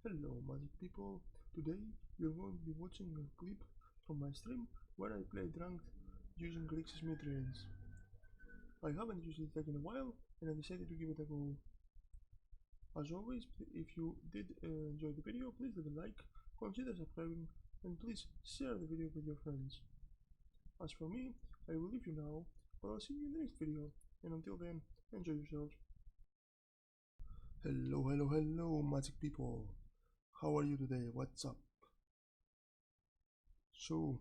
Hello magic people, today you're going to be watching a clip from my stream where I played ranked using Grixis Mindrange. I haven't used it in a while and I decided to give it a go. As always, if you did enjoy the video, please leave a like, consider subscribing and please share the video with your friends. As for me, I will leave you now, but I'll see you in the next video, and until then, enjoy yourselves. Hello magic people, how are you today? What's up? So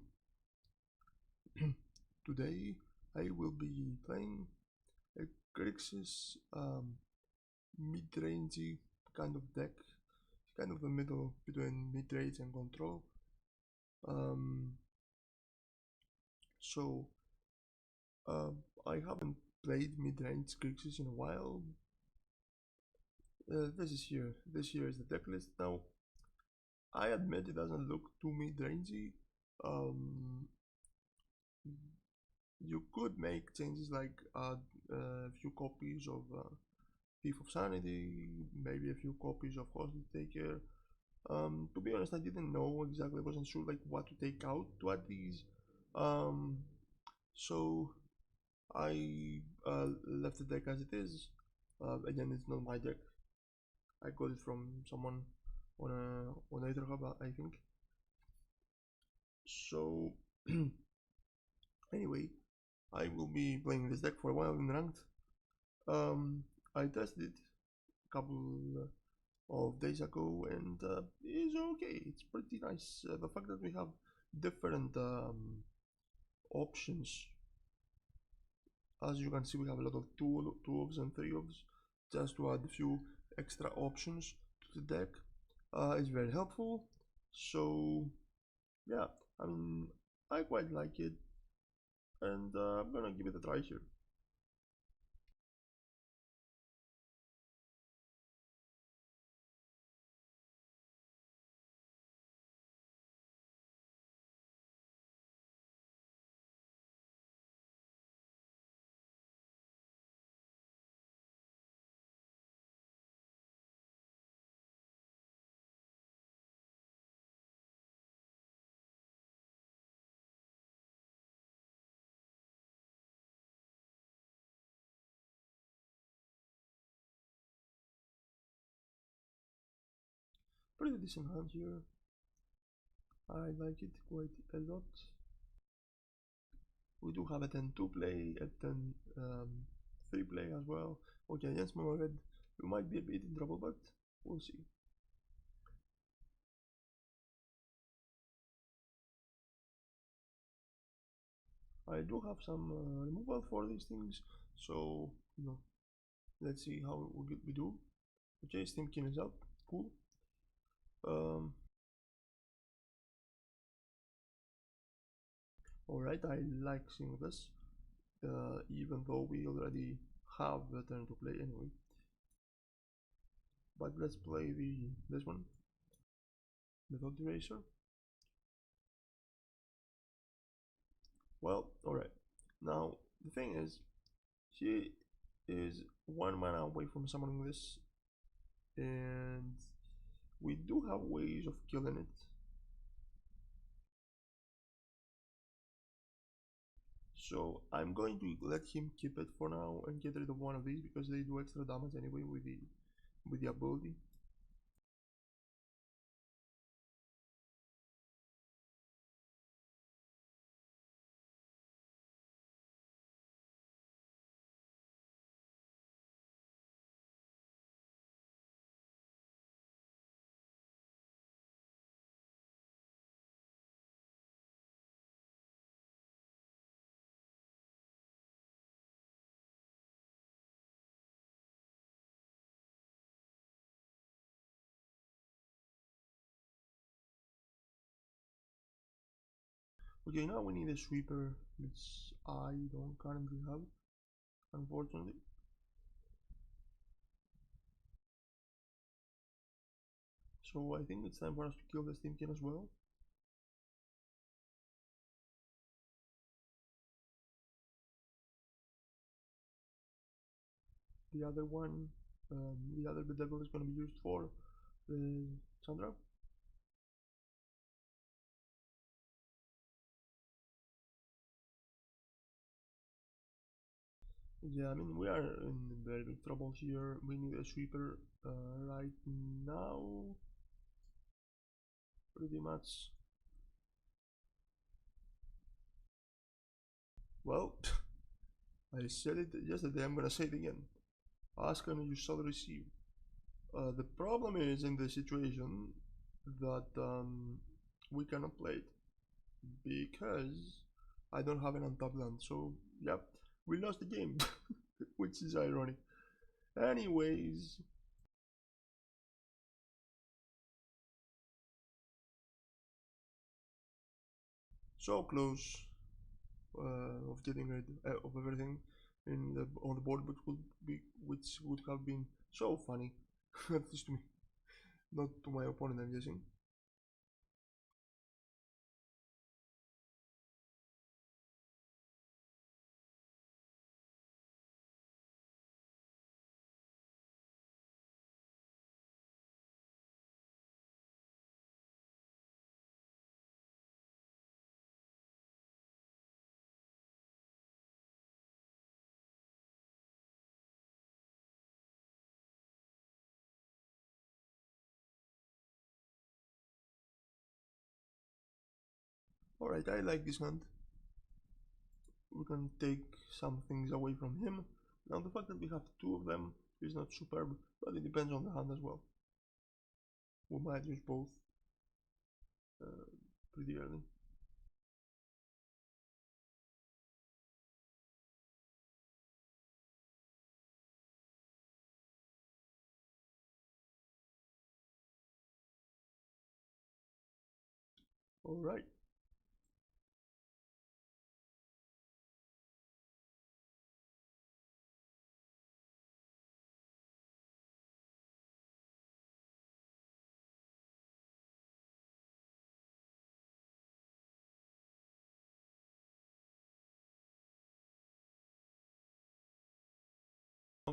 today I will be playing a Grixis mid-rangey kind of deck. It's kind of the middle between mid-range and control. So I haven't played mid-range Grixis in a while. This is here. This here is the deck list. Now I admit it doesn't look too mid-rangey. You could make changes like add a few copies of Thief of Sanity, maybe a few copies of Hostage Taker. To be honest, I didn't know exactly, I wasn't sure like what to take out to add these. So I left the deck as it is. Again, it's not my deck. I got it from someone on Etherhub, I think. So anyway, I will be playing this deck for a while in ranked. I tested it a couple of days ago and it's okay. It's pretty nice. The fact that we have different options. As you can see, we have a lot of two ofs and three ofs, just to add a few extra options to the deck. It's very helpful. So yeah, I mean, I quite like it, and I'm gonna give it a try here. Pretty decent hand here. I like it quite a lot. We do have a 10-2 play, a 10-3 play as well. Okay, against Mono Red, we might be a bit in trouble, but we'll see. I do have some removal for these things, so you know, let's see how we do. Okay, Steamkin is up, cool. Alright, I like seeing this, even though we already have the turn to play anyway. But let's play this one, the Thought Eraser. Well, alright. Now, the thing is, she is 1 mana away from summoning this, and we do have ways of killing it. So I'm going to let him keep it for now and get rid of one of these because they do extra damage anyway with the ability. Okay, now we need a sweeper, which I don't currently have, unfortunately. So I think it's time for us to kill the Steamkin as well. The other one, the other bedevil is going to be used for Sandra? Yeah, I mean, we are in very big trouble here. We need a sweeper right now, pretty much. Well, I said it yesterday, I'm gonna say it again. Ask and you shall receive. The problem is in the situation that we cannot play it because I don't have an untapped land. So, yep, we lost the game, which is ironic. Anyways, so close of getting rid of everything in on the board, but which would have been so funny, at least to me, not to my opponent, I'm guessing. Alright, I like this hand. We can take some things away from him. Now the fact that we have two of them is not superb, but it depends on the hand as well. We might use both uh, pretty early. Alright,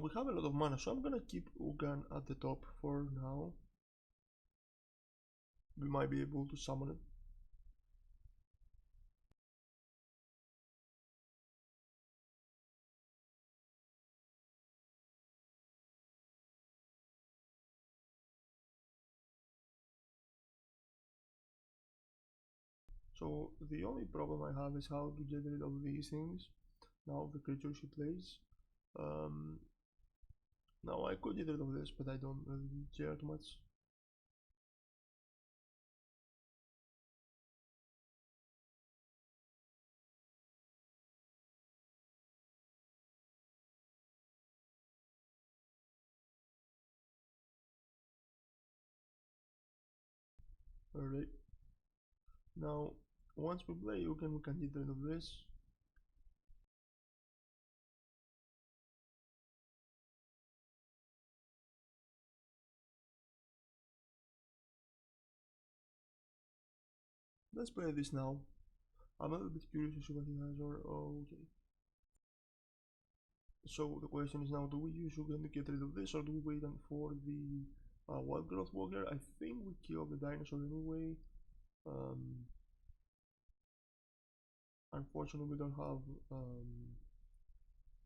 we have a lot of mana, so I'm gonna keep Ugan at the top for now. We might be able to summon it. So the only problem I have is how to get rid of these things. Now the creatures he plays. Um, Now I could get rid of this, but I don't really care too much. Alright. Now once we play we can get rid of this. Let's play this now. I'm a little bit curious to see what he has or okay. So the question is now, do we use Shugen to get rid of this or do we wait for the wild growth walker? I think we kill the dinosaur anyway. Um, Unfortunately we don't have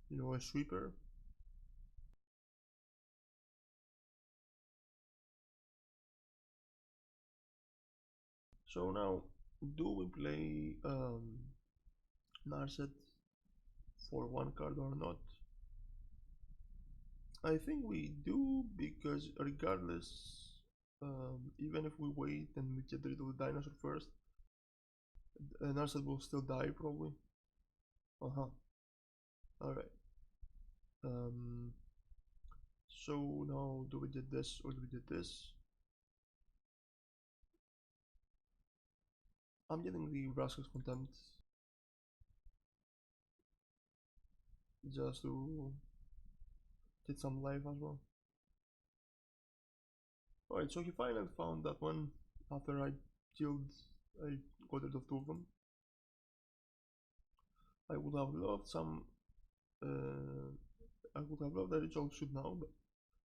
you know, a sweeper. So now, do we play Narset for one card or not? I think we do because regardless, even if we wait and we get rid of the dinosaur first, Narset will still die probably. Uh-huh. Alright. Um, so now do we get this or do we get this? I'm getting the Rascal's Contempt just to get some life as well. Alright, so he finally found that one after I got rid of two of them. I would have loved some I would have loved the ritual shoot now, but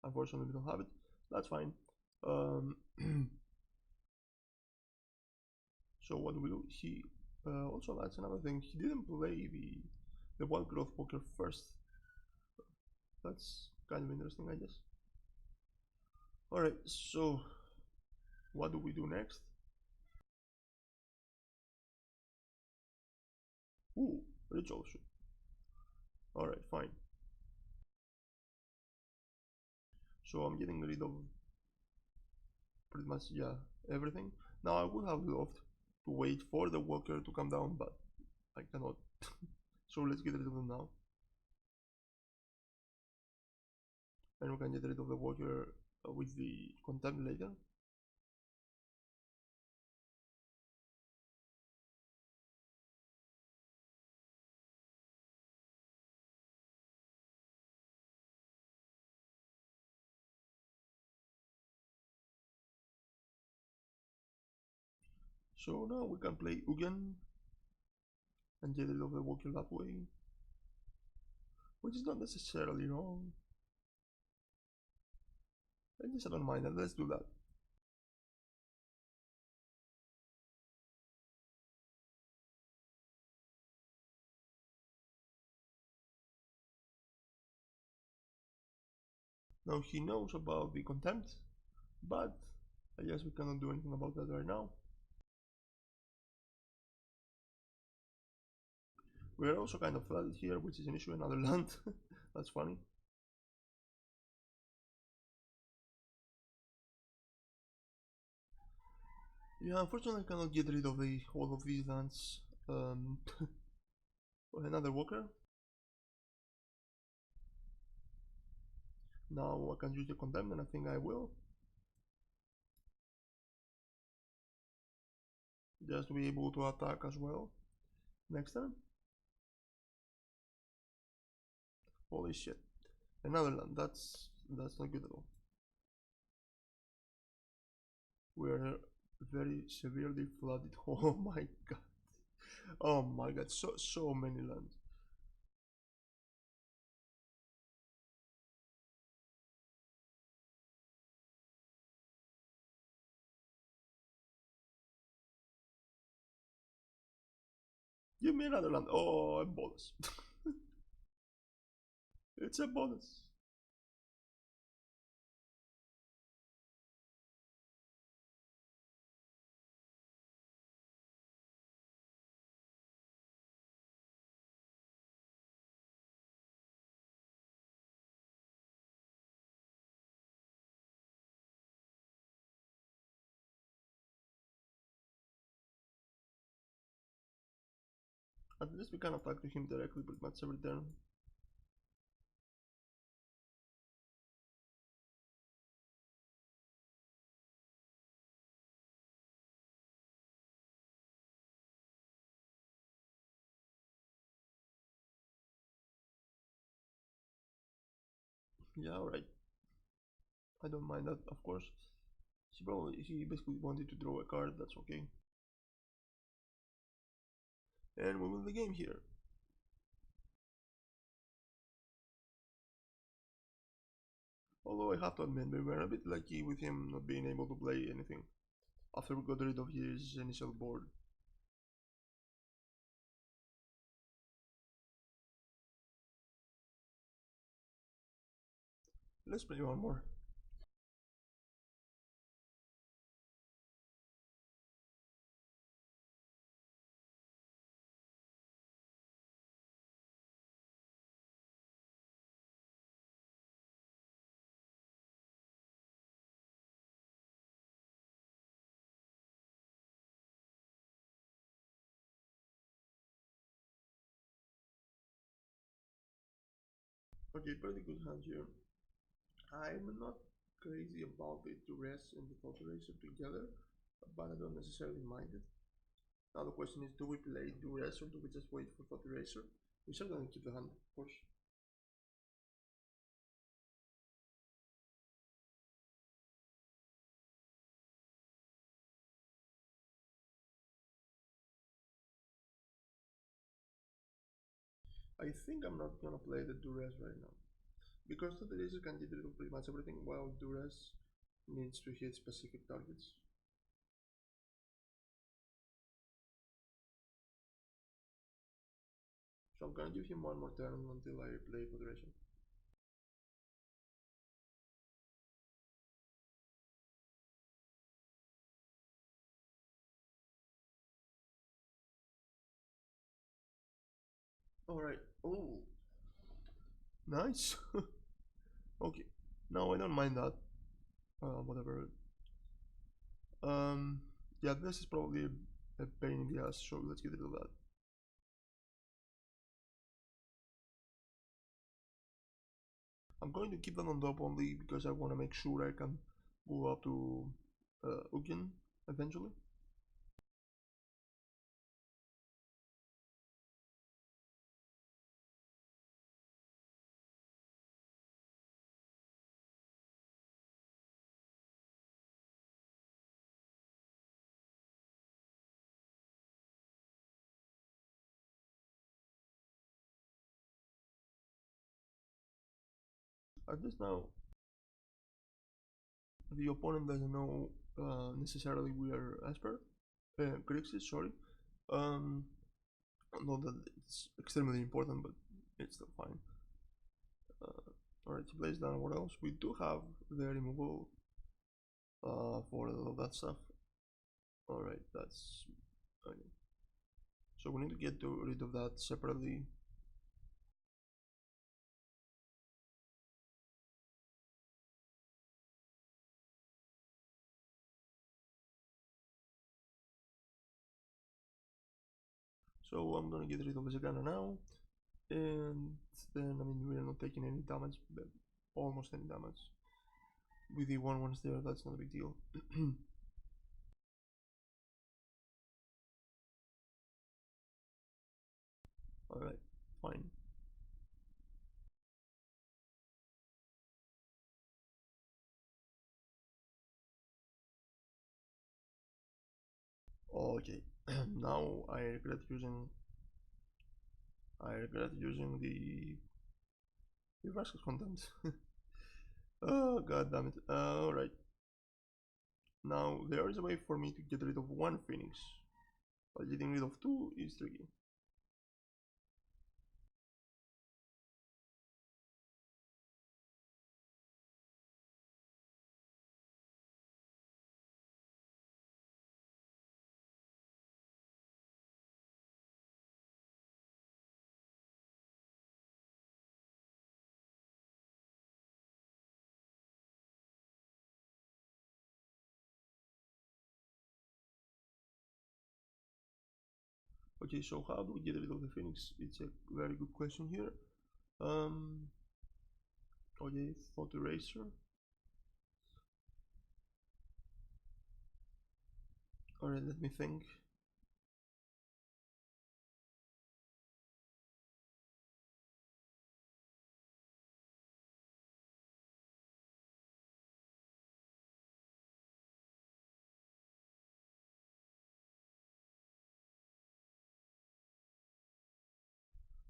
unfortunately we don't have it. That's fine. Um, so what do we do? He also, that's another thing. He didn't play the wild growth poker first. That's kind of interesting, I guess. All right. So what do we do next? Ooh, ritual shoot. All right, fine. So I'm getting rid of pretty much, yeah, everything. Now I would have loved to wait for the walker to come down, but I cannot. So let's get rid of them now. And we can get rid of the walker with the contempt later. So now we can play again and get rid of the walker that way, which is not necessarily wrong. I guess I don't mind that. Let's do that. Now he knows about the contempt, but I guess we cannot do anything about that right now. We are also kind of flooded here, which is an issue in other land. That's funny. Yeah, unfortunately I cannot get rid of all of these lands. Another walker. Now I can use the condemn, and I think I will. Just to be able to attack as well next turn. Holy shit. Another land, that's not good at all. We're very severely flooded. Oh my god. Oh my god, so many lands. Give me another land. Oh, a bonus. It's a bonus. At least we can attack to him directly pretty much every turn. Yeah, alright. I don't mind that, of course. He basically wanted to draw a card, that's okay. And we win the game here. Although I have to admit, we were a bit lucky with him not being able to play anything after we got rid of his initial board. Let's play one more. Okay, pretty good hand here. I'm not crazy about the duress and the thought eraser together, but I don't necessarily mind it. Now the question is, do we play duress or do we just wait for thought eraser? We certainly keep the hand, of course. I think I'm not gonna play the duress right now, because thought eraser can get rid of pretty much everything, while duress needs to hit specific targets. So I'm gonna give him one more turn until I play Federation. Alright, oh, nice. Okay, no, I don't mind that. Whatever. Um, yeah, this is probably a pain in the ass, so let's get rid of that. I'm going to keep that on top only because I want to make sure I can go up to Ugin eventually. At least now the opponent doesn't know necessarily we are Esper, Grixis, sorry. Not that it's extremely important, but it's still fine. Alright, he plays down what else? We do have the removal for all of that stuff. Alright, that's okay. So we need to get rid of that separately. So I'm gonna get rid of the Zagana now, and then I mean we're not taking any damage, but almost any damage. With the 1/1s there, that's not a big deal. Alright, fine. Okay, now I regret using the reverse content. Oh god damn it. Alright. Now there is a way for me to get rid of one phoenix, but getting rid of two is tricky. Okay, so how do we get rid of the phoenix? It's a very good question here. Okay, thought eraser. Alright, let me think.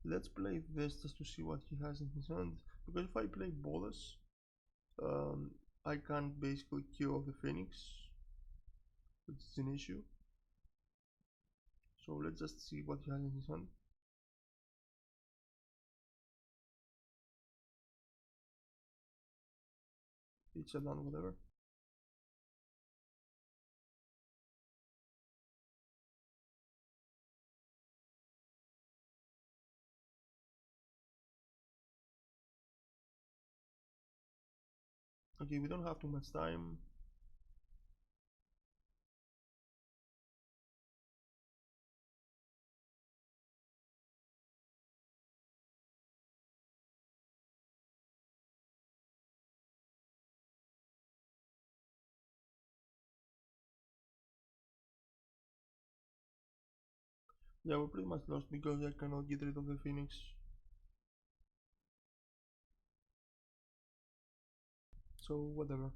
Let's play this just to see what he has in his hand. Because if I play Bolus, I can't basically kill the phoenix, which is an issue. So let's just see what he has in his hand. It's a done, whatever. Okay, we don't have too much time. Yeah, we're pretty much lost because I cannot get rid of the phoenix. So whatever.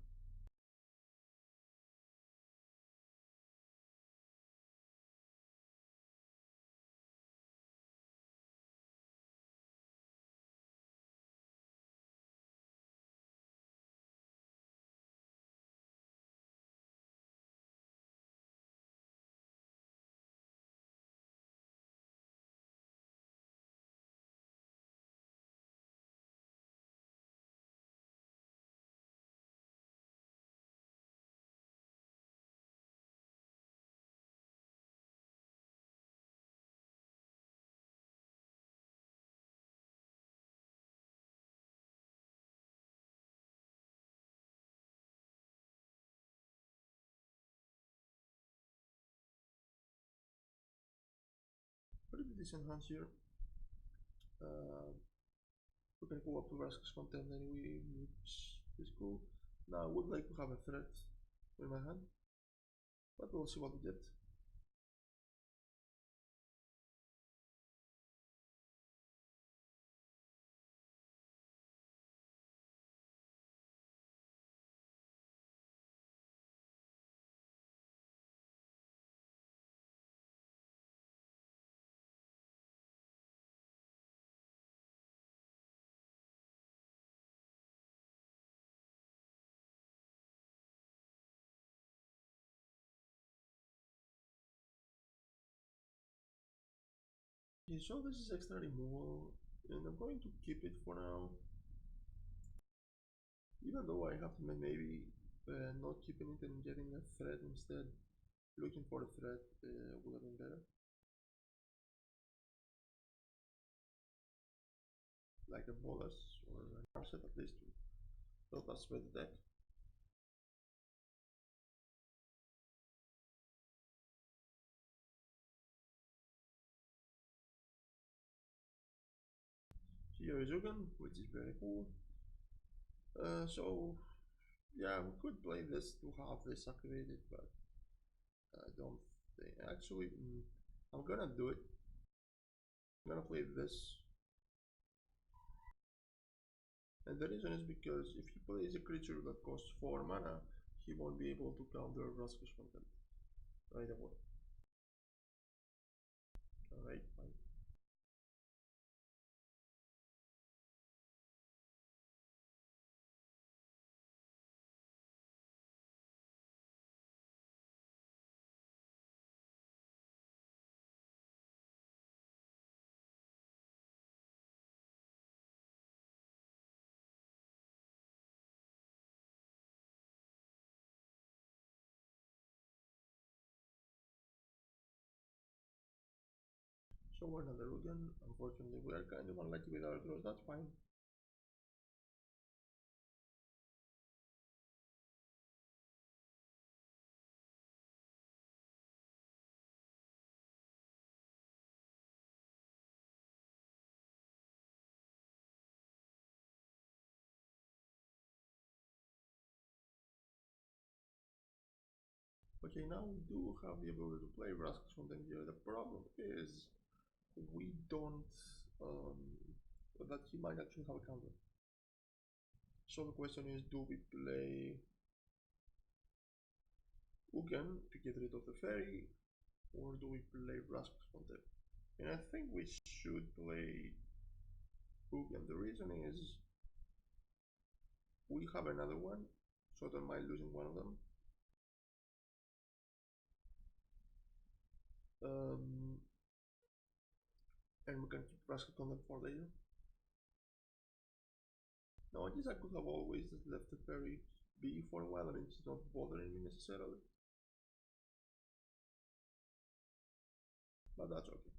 this enhance here. We can go up to Grixis content anyway, which is cool. Now I would like to have a thread in my hand, but we'll see what we get. Okay, so this is extra removal, and I'm going to keep it for now. Even though I have to maybe not keeping it and getting a thread instead. Looking for a thread would have been better. Like a bolus or an arset at least to help us spread the deck. Here is Ugin, which is very cool. So yeah, we could play this to have this activated, but I don't think actually I'm gonna do it. I'm gonna play this. And the reason is because if he plays a creature that costs 4 mana, he won't be able to counter Grixis content right away. Alright, fine. So another Ugin. Unfortunately, we are kind of unlucky with our draws. That's fine. Okay, now we do have the ability to play Grixis content here. The problem is we don't that he might actually have a counter. So the question is, do we play Ugin to get rid of the fairy, or do we play Grixis content? And I think we should play Ugin. The reason is we have another one, so don't mind losing one of them. And we can keep Grixis content for later. Now I guess I could have always just left the fairy be for a while. I mean, she's not bothering me necessarily, but that's okay.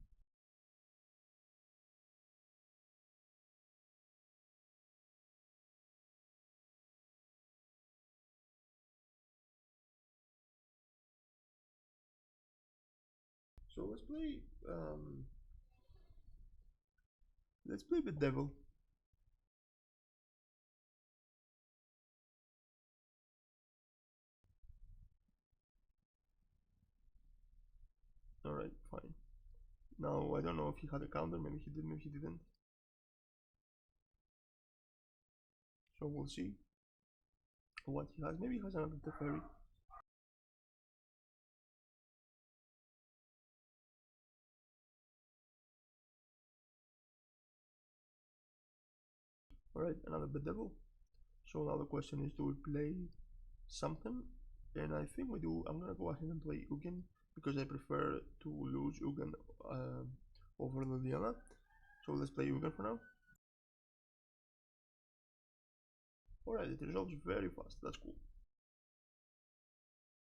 So let's play the devil. Alright, fine. Now I don't know if he had a counter, maybe he did, maybe he didn't. So we'll see what he has. Maybe he has another Teferi. Alright, another bedevil. So now the question is, do we play something? And I think we do. I'm gonna go ahead and play Ugin because I prefer to lose Ugin over Liliana. So let's play Ugin for now. Alright, it resolves very fast. That's cool.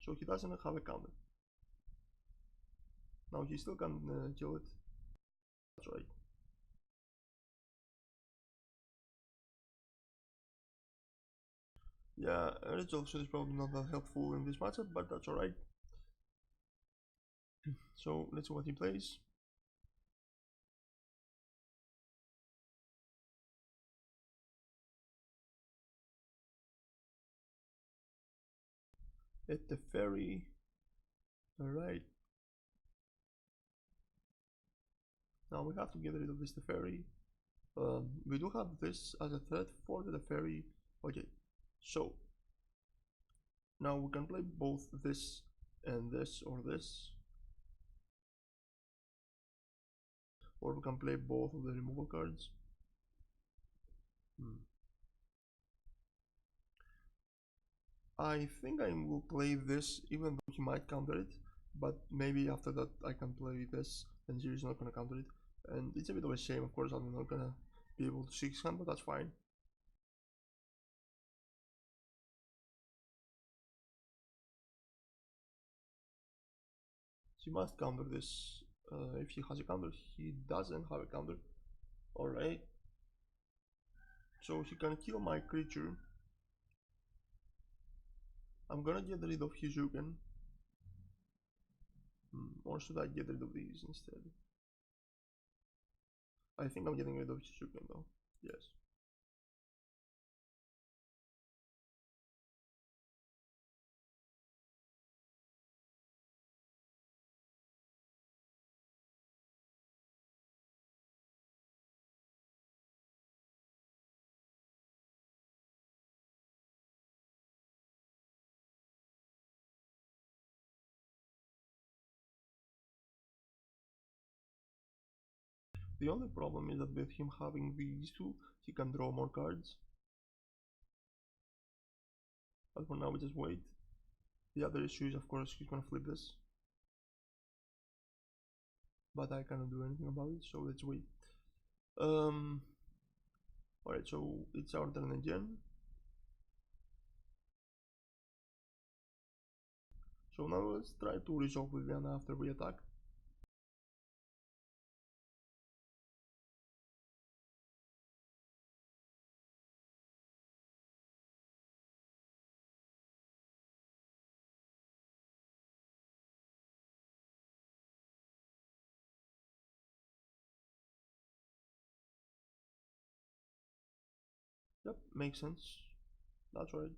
So he doesn't have a counter. Now he still can kill it. That's right. Yeah, resolve is probably not that helpful in this matchup, but that's alright. So let's see what he plays. at the ferry. Alright. Now we have to get rid of this Teferi. We do have this as a threat for the Teferi. Okay, so now we can play both this and this, or we can play both of the removal cards. I think I will play this even though he might counter it, but maybe after that I can play this and he's not gonna counter it. And it's a bit of a shame, of course, I'm not gonna be able to 6-hand, but that's fine. He must counter this. If he has a counter, he doesn't have a counter. Alright. So he can kill my creature. I'm gonna get rid of his Yugen. Or should I get rid of these instead? I think I'm getting rid of his Yugen though. Yes. The only problem is that with him having these two, he can draw more cards. But for now we just wait. The other issue is, of course, he's gonna flip this. But I cannot do anything about it, so let's wait. Alright, so it's our turn again. So now let's try to resolve Viviana after we attack. Yep, makes sense. That's right.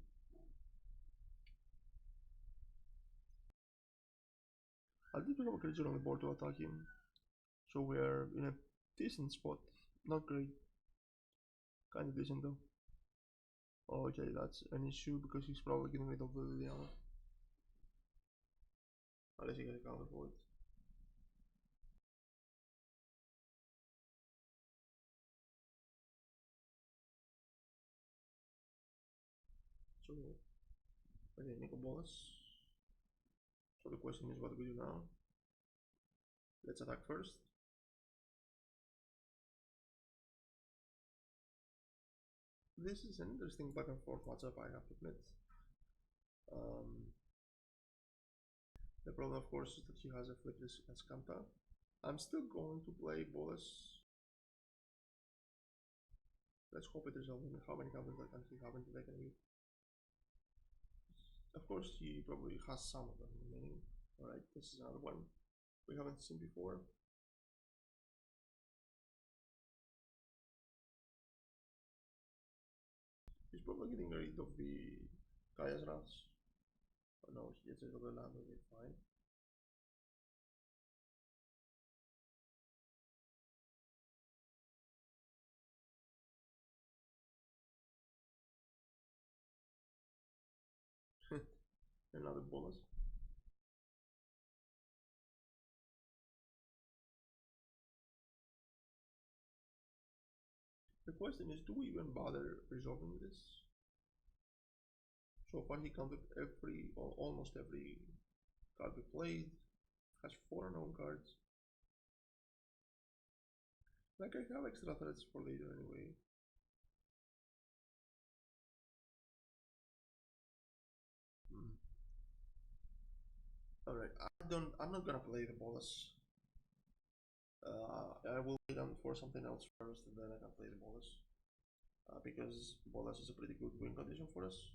I did have a creature on the board to attack him, so we are in a decent spot. Not great. Kinda decent though. Okay, that's an issue because he's probably getting rid of the Liliana. Unless he gets a counter for it. So, okay, make a boss. So the question is what do we do now? Let's attack first. This is an interesting back and forth matchup, I have to admit. The problem, of course, is that he has a flip this as Kanta. I'm still going to play Bolas. Let's hope it results in how many counters that he have into deck anyway. Of course, he probably has some of them remaining. Alright, this is another one we haven't seen before. He's probably getting rid of the Kaya's Rats. Oh no, he gets rid of the land, okay, fine. Another bonus. The question is, do we even bother resolving this? So far he counted every, or almost every card we played. Has 4 unknown cards. Like I have extra threats for later anyway. Alright, I'm not gonna play the Bolas. I will wait on for something else first and then I can play the Bolas. Because Bolas is a pretty good win condition for us.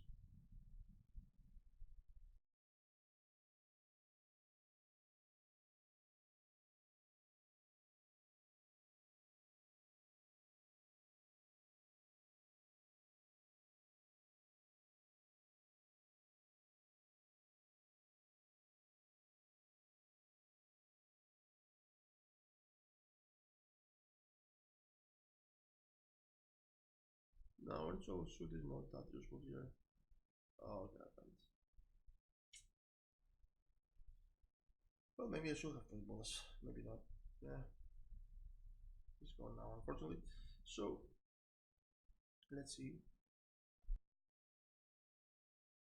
Now ritual suit is not that useful here. Oh, that happened. Well, maybe I should have played bonus. Maybe not. Yeah. It's gone now, unfortunately. So, let's see.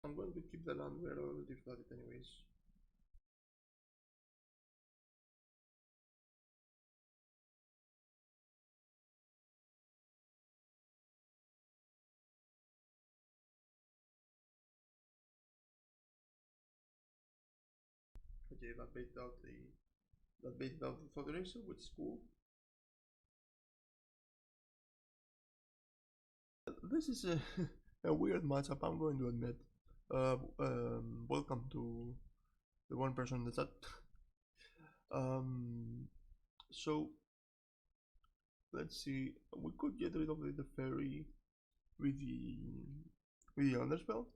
I'm going to keep the land where I already flooded anyways. Okay, that baited out the flood eraser, which is cool. This is a, a weird matchup, I'm going to admit. Welcome to the one person in the chat. So let's see. We could get rid of the fairy with the Elder spell.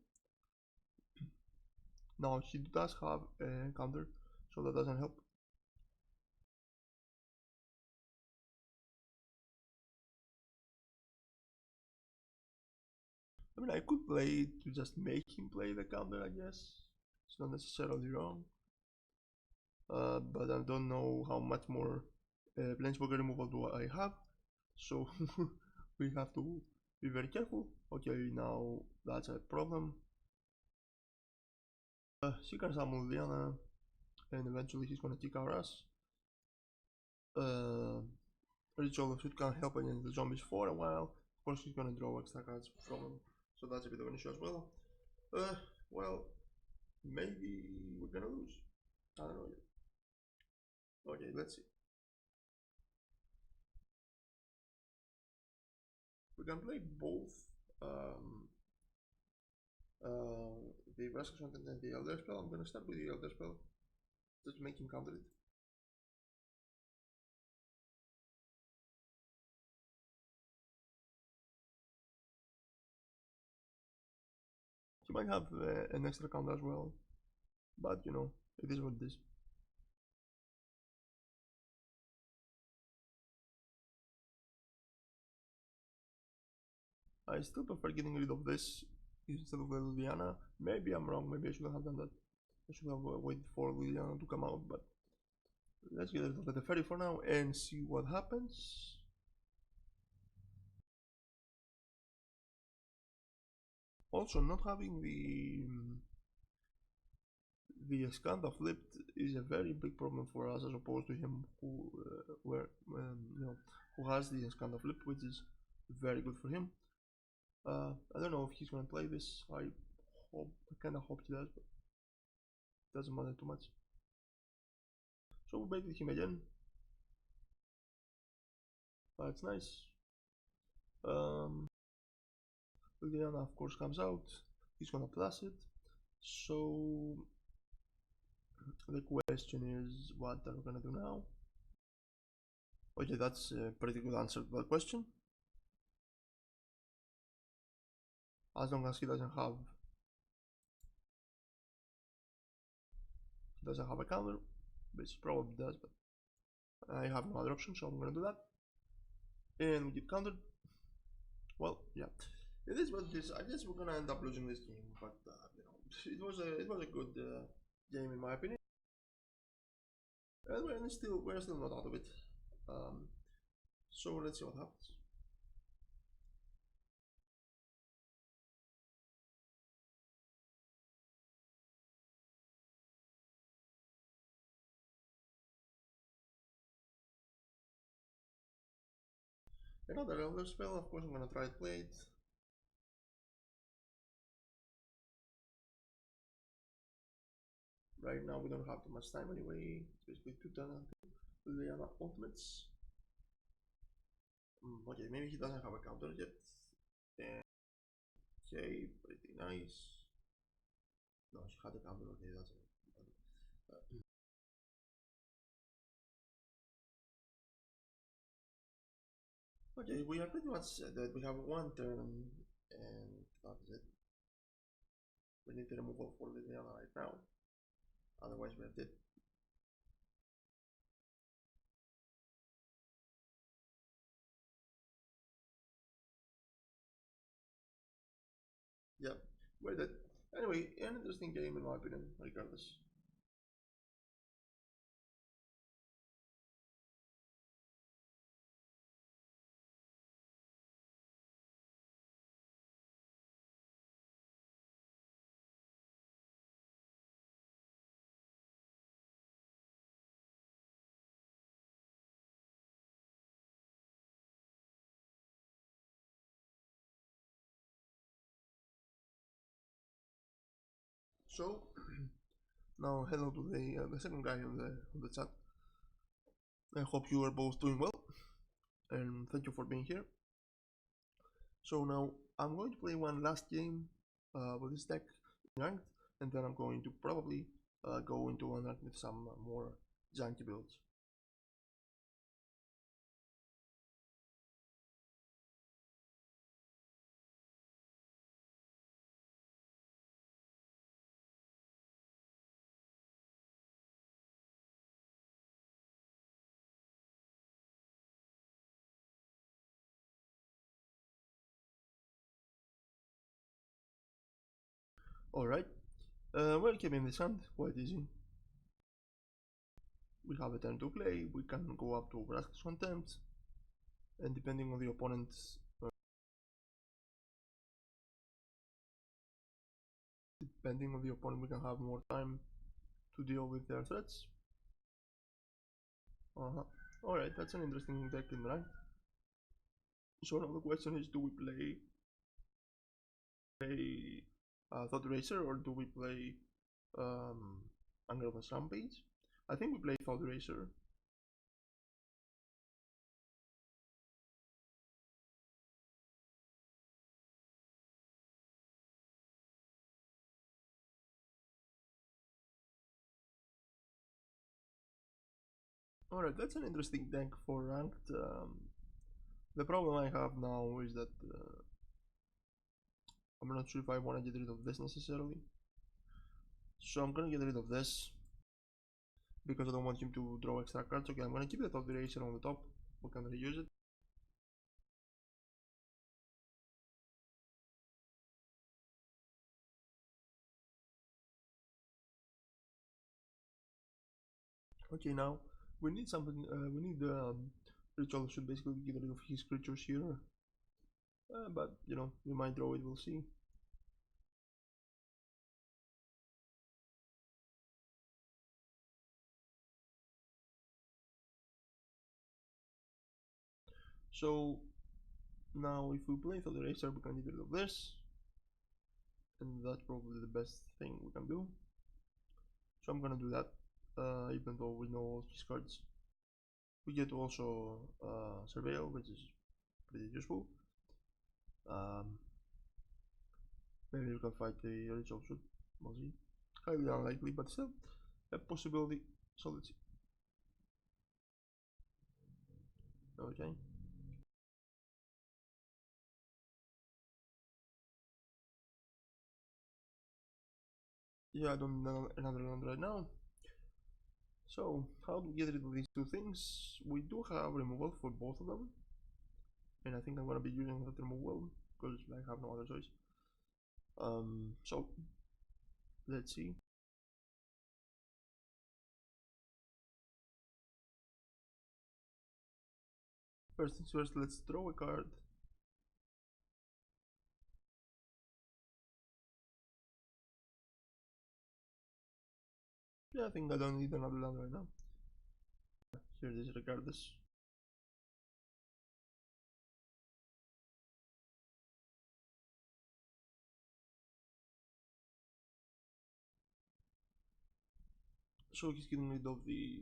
Now she does have a counter, so that doesn't help. I mean, I could play it to just make him play the counter, I guess. It's not necessarily wrong. But I don't know how much more Planeswalker removal do I have, so we have to be very careful. Okay, now that's a problem. She can summon Liana, and eventually he's gonna kick our ass. Ritual of Suit can help against the zombies for a while. Of course, he's gonna draw extra cards from him, so that's a bit of an issue as well. Well, maybe we're gonna lose. I don't know yet. Okay, let's see. We can play both the Rescue Content and the Elder Spell. I'm gonna start with the Elder Spell, just to make him counter it. He might have an extra counter as well, but you know, it is what it is. I still prefer getting rid of this instead of the Liliana. Maybe I'm wrong, maybe I shouldn't have done that. I should have waited for Liliana to come out, but let's get rid of the Teferi for now and see what happens. Also, not having the Skanda flipped is a very big problem for us, as opposed to him who who has the Skanda flipped, which is very good for him. I don't know if he's gonna play this. I kind of hope he does, but it doesn't matter too much. So we baited him again. It's nice. Liliana of course comes out. He's gonna plus it. So the question is, what are we gonna do now? Okay, that's a pretty good answer to that question. As long as he doesn't have a counter, which he probably does, but I have no other option, so I'm gonna do that. And we get countered. Well, yeah, it is what it is. I guess we're gonna end up losing this game, but you know, it was a good game in my opinion. And we're still not out of it. So let's see what happens. Another Elder spell, of course I'm gonna try to play it. Right now we don't have too much time anyway. It's basically 2 turns until the ultimates. Okay, maybe he doesn't have a counter yet. And okay, pretty nice. No, she had a counter. Okay, that's it. Okay, we are pretty much dead. We have 1 turn, and that is it. We need the removal for Liliana right now. Otherwise, we are dead. Yeah, we're dead. Anyway, an interesting game in my opinion, regardless. So now hello to the second guy on the chat. I hope you are both doing well, and thank you for being here. So now I'm going to play one last game with this deck ranked, and then I'm going to probably go into unranked with some more janky builds. Alright, welcome in this hand, quite easy. We have a turn to play, we can go up to Grixis attempts, and depending on the opponent's depending on the opponent we can have more time to deal with their threats. Alright, that's an interesting deck in rank. So now the question is, do we play Thought Eraser or do we play Anger of the Rampage? I think we play Thought Eraser. Alright, that's an interesting deck for ranked. The problem I have now is that I'm not sure if I want to get rid of this necessarily. So I'm gonna get rid of this because I don't want him to draw extra cards. Okay, I'm gonna keep the Thought Eraser on the top. We can reuse it. Okay, now we need something. We need Ritual should basically get rid of his creatures here. But you know, we might draw it. We'll see. So now if we play Thought Eraser, we can get rid of this, and that's probably the best thing we can do. So I'm gonna do that, even though we know all his cards. We get also Surveil, which is pretty useful. Maybe we can fight the Ritual Shoot. We'll see. Highly unlikely, but still a possibility. So let's see. Okay. Yeah, I don't know another land right now. So, how do we get rid of these two things? We do have removal for both of them. And I think I'm gonna be using that removal because I have no other choice. So let's see. First things first, let's draw a card. Yeah, I think I don't need another land right now. Here it is regardless. So he's getting rid of the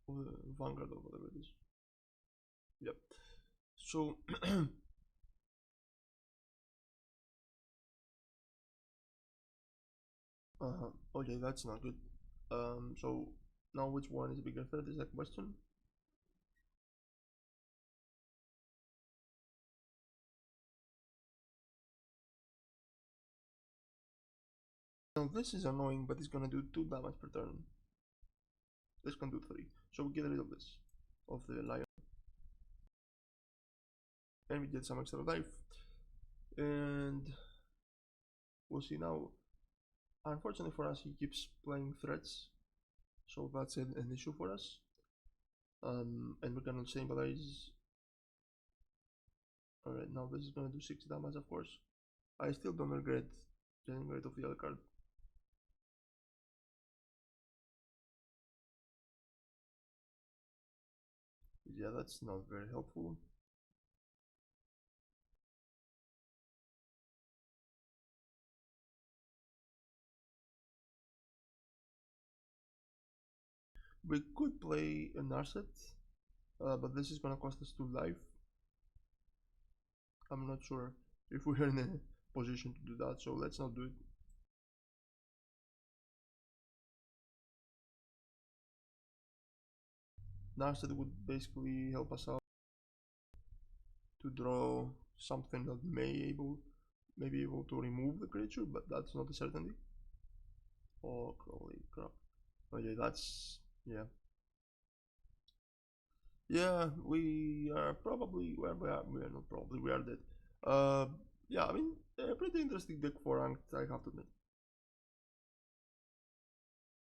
Vanguard or whatever it is. Yep. So okay, that's not good. So now which one is a bigger threat is the question. Now this is annoying, but it's gonna do 2 damage per turn. This can do 3. So we get rid of this, of the lion. And we get some extra life. And We'll see now. Unfortunately for us, he keeps playing threats, so that's an issue for us. And we cannot stabilize. Alright, now this is gonna do 6 damage, of course. I still don't regret getting rid of the other card. Yeah, that's not very helpful. We could play a Narset, but this is gonna cost us 2 life. I'm not sure if we're in a position to do that, so let's not do it. Narset would basically help us out to draw something that may be able to remove the creature, but that's not a certainty. Oh, holy crap. Okay, that's, yeah. Yeah, we are probably, well, we are not probably, we are dead. Yeah, I mean, a pretty interesting deck for ranked, I have to admit.